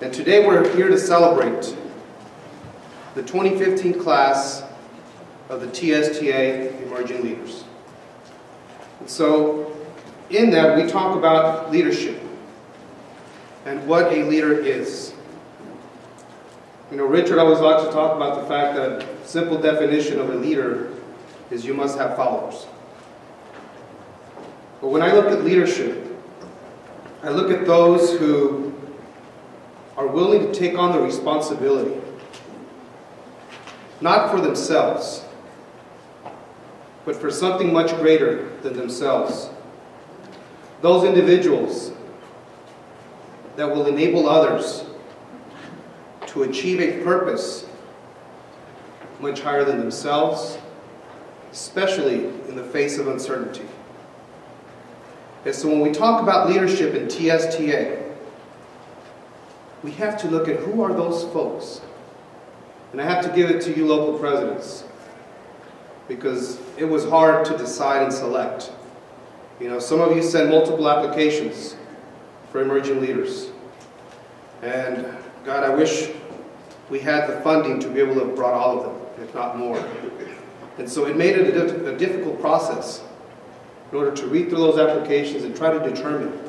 And today we're here to celebrate the 2015 class of the TSTA Emerging Leaders. And so in that we talk about leadership and what a leader is. You know, Richard always likes to talk about the fact that a simple definition of a leader is you must have followers. But when I look at leadership, I look at those who are willing to take on the responsibility, not for themselves, but for something much greater than themselves. Those individuals that will enable others to achieve a purpose much higher than themselves, especially in the face of uncertainty. And so when we talk about leadership in TSTA, we have to look at who are those folks. And I have to give it to you local presidents, because it was hard to decide and select. You know, some of you sent multiple applications for emerging leaders. And God, I wish we had the funding to be able to have brought all of them, if not more. And so it made it a difficult process in order to read through those applications and try to determine.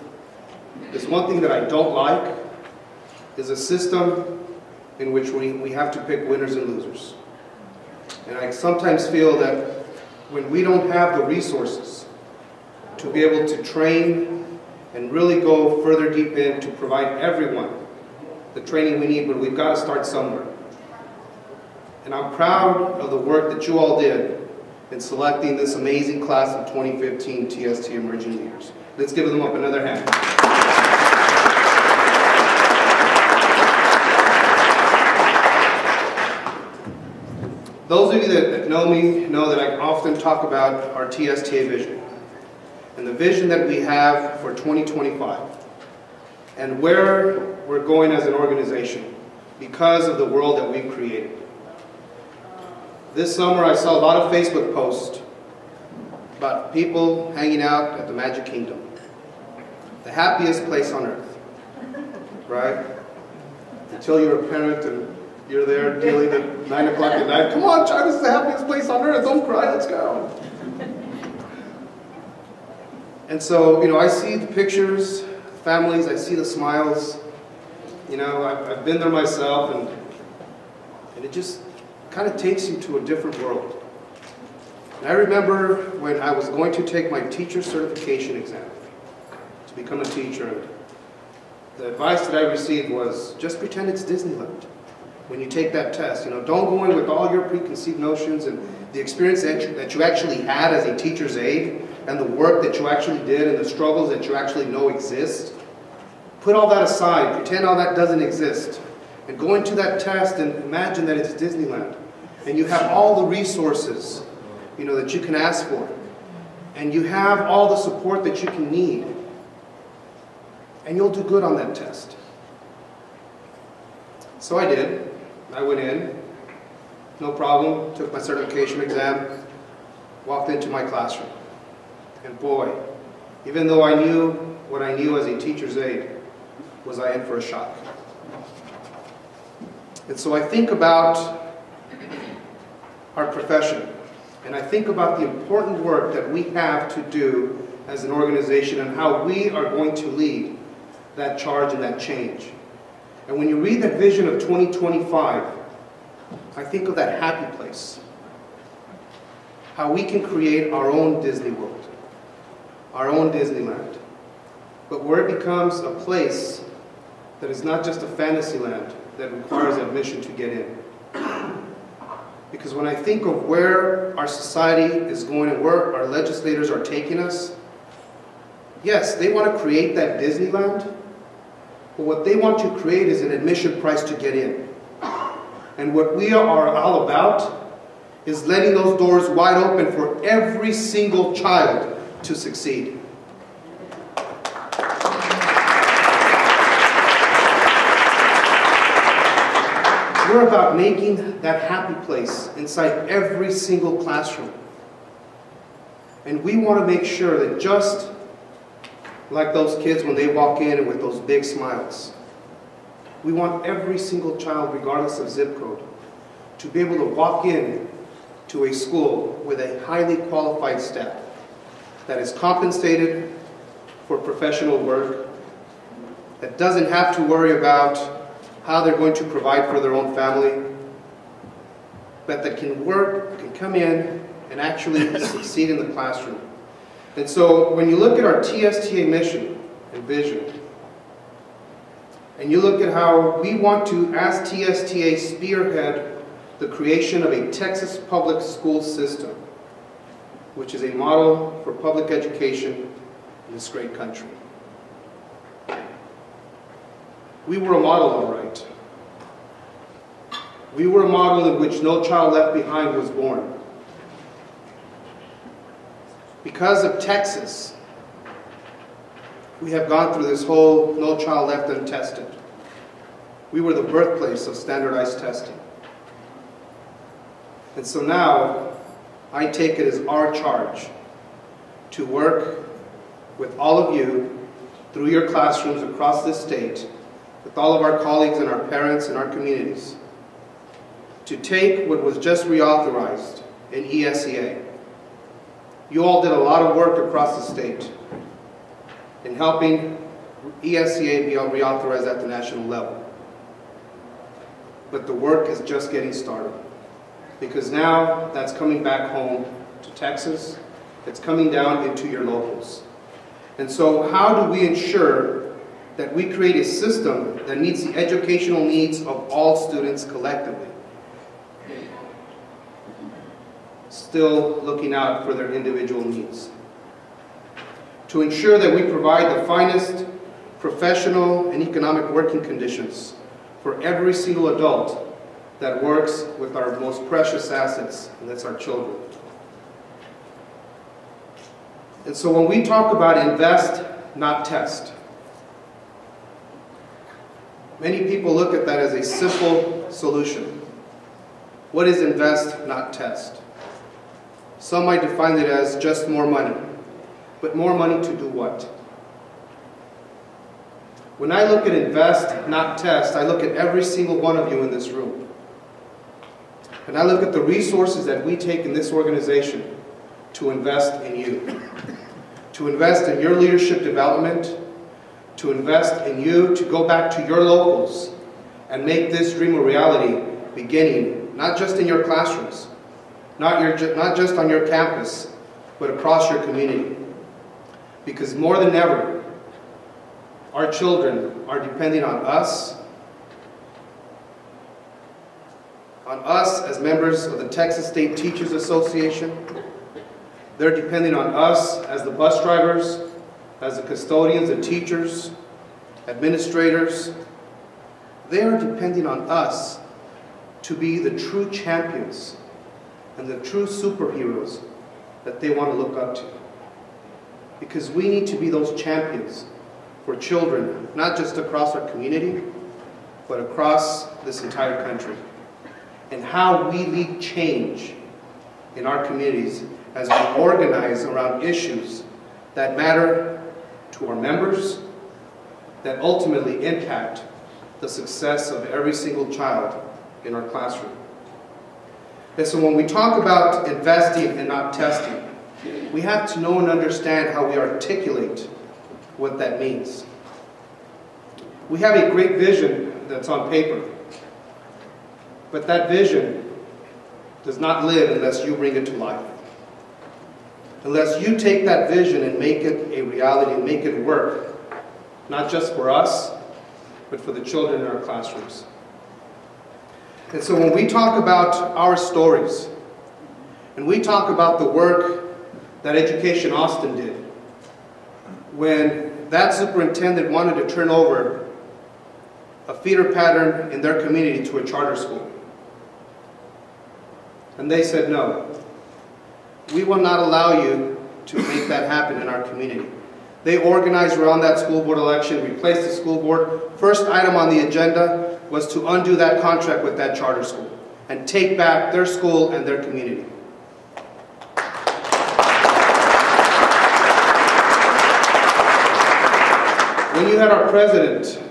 There's one thing that I don't like, is a system in which we have to pick winners and losers. And I sometimes feel that when we don't have the resources to be able to train and really go further deep in to provide everyone the training we need, but we've got to start somewhere. And I'm proud of the work that you all did in selecting this amazing class of 2015 TSTA Emerging Leaders. Let's give them up another hand. Those of you that know me know that I often talk about our TSTA vision and the vision that we have for 2025 and where we're going as an organization because of the world that we've created. This summer I saw a lot of Facebook posts about people hanging out at the Magic Kingdom, the happiest place on earth, right? Until you're a parent and you're there dealing at 9 o'clock at night. Come on, China, this is the happiest place on earth. Don't cry, let's go. And so, you know, I see the pictures, families, I see the smiles. You know, I've been there myself, and it just kind of takes you to a different world. And I remember when I was going to take my teacher certification exam to become a teacher, the advice that I received was, just pretend it's Disneyland when you take that test. You know, don't go in with all your preconceived notions and the experience that you actually had as a teacher's aide and the work that you actually did and the struggles that you actually know exist. Put all that aside, pretend all that doesn't exist, and go into that test and imagine that it's Disneyland and you have all the resources, you know, that you can ask for, and you have all the support that you can need, and you'll do good on that test. So I did. I went in, no problem, took my certification exam, walked into my classroom. And boy, even though I knew what I knew as a teacher's aide, was I in for a shock. And so I think about our profession, and I think about the important work that we have to do as an organization and how we are going to lead that charge and that change. And when you read that vision of 2025, I think of that happy place. How we can create our own Disney World, our own Disneyland, but where it becomes a place that is not just a fantasy land that requires admission to get in. Because when I think of where our society is going and where our legislators are taking us, yes, they want to create that Disneyland, but what they want to create is an admission price to get in. And what we are all about is letting those doors wide open for every single child to succeed. We're about making that happy place inside every single classroom. And we want to make sure that just like those kids when they walk in with those big smiles, We want every single child, regardless of zip code, to be able to walk in to a school with a highly qualified staff that is compensated for professional work, that doesn't have to worry about how they're going to provide for their own family, but that can work, can come in and actually succeed in the classroom. And so when you look at our TSTA mission and vision, and you look at how we want to, as TSTA, spearhead the creation of a Texas public school system, which is a model for public education in this great country. We were a model, all right. We were a model in which No Child Left Behind was born. Because of Texas, we have gone through this whole No Child Left Untested. We were the birthplace of standardized testing. And so now, I take it as our charge to work with all of you through your classrooms across this state, with all of our colleagues and our parents and our communities, to take what was just reauthorized in ESEA. You all did a lot of work across the state in helping ESEA be reauthorized at the national level. But the work is just getting started, because now that's coming back home to Texas. It's coming down into your locals. And so how do we ensure that we create a system that meets the educational needs of all students collectively, still looking out for their individual needs? To ensure that we provide the finest professional and economic working conditions for every single adult that works with our most precious assets, and that's our children. And so when we talk about invest, not test, many people look at that as a simple solution. What is invest, not test? Some might define it as just more money. But more money to do what? When I look at invest, not test, I look at every single one of you in this room. And I look at the resources that we take in this organization to invest in you. To invest in your leadership development, to invest in you to go back to your locals and make this dream a reality, beginning not just in your classrooms, not just on your campus, but across your community. Because more than ever, our children are depending on us as members of the Texas State Teachers Association. They're depending on us as the bus drivers, as the custodians, the teachers, administrators. They are depending on us to be the true champions and the true superheroes that they want to look up to. Because we need to be those champions for children, not just across our community, but across this entire country. And how we lead change in our communities as we organize around issues that matter to our members, that ultimately impact the success of every single child in our classroom. And so when we talk about investing and not testing, we have to know and understand how we articulate what that means. We have a great vision that's on paper, but that vision does not live unless you bring it to life. Unless you take that vision and make it a reality and make it work, not just for us, but for the children in our classrooms. And so when we talk about our stories, and we talk about the work that Education Austin did, when that superintendent wanted to turn over a feeder pattern in their community to a charter school, and they said, no, we will not allow you to make that happen in our community. They organized around that school board election, replaced the school board. First item on the agenda was to undo that contract with that charter school and take back their school and their community. When you had our president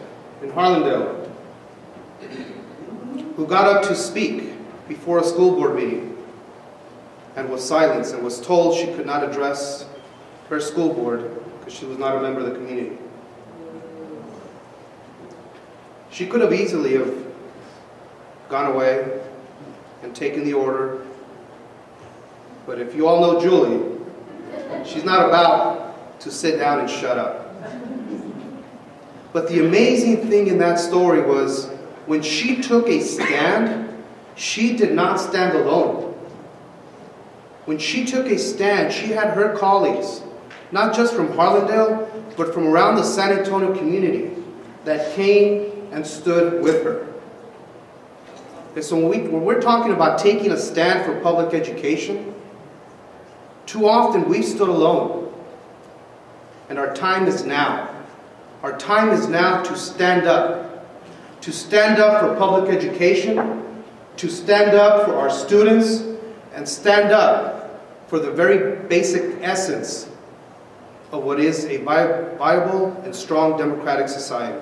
in Harlandale who got up to speak before a school board meeting and was silenced and was told she could not address her school board because she was not a member of the community. She could have easily have gone away and taken the order, but if you all know Julie, she's not about to sit down and shut up. But the amazing thing in that story was when she took a stand, she did not stand alone. When she took a stand, she had her colleagues, not just from Harlandale, but from around the San Antonio community that came and stood with her. And so when we're talking about taking a stand for public education, too often we've stood alone. And our time is now. Our time is now to stand up. To stand up for public education, to stand up for our students, and stand up for the very basic essence of what is a viable and strong democratic society.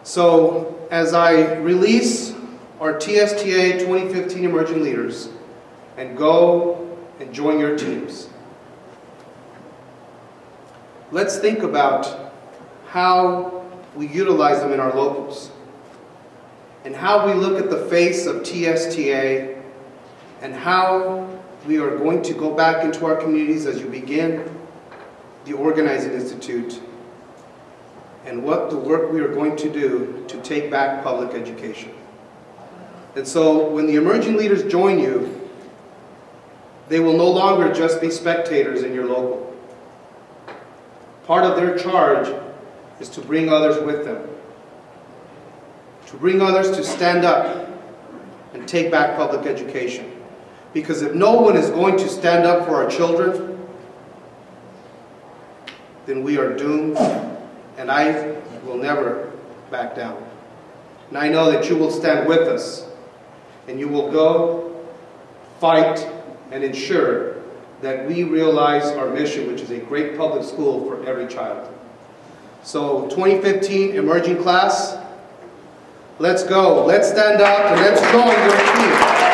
So, as I release our TSTA 2015 Emerging Leaders and go and join your teams, let's think about how we utilize them in our locals and how we look at the face of TSTA and how we are going to go back into our communities as you begin the Organizing Institute and what the work we are going to do to take back public education. And so when the emerging leaders join you, they will no longer just be spectators in your local. Part of their charge is to bring others with them. To bring others to stand up and take back public education. Because if no one is going to stand up for our children, then we are doomed, and I will never back down. And I know that you will stand with us, and you will go, fight, and ensure that we realize our mission, which is a great public school for every child. So 2015 emerging class, let's go. Let's stand up and let's join your team.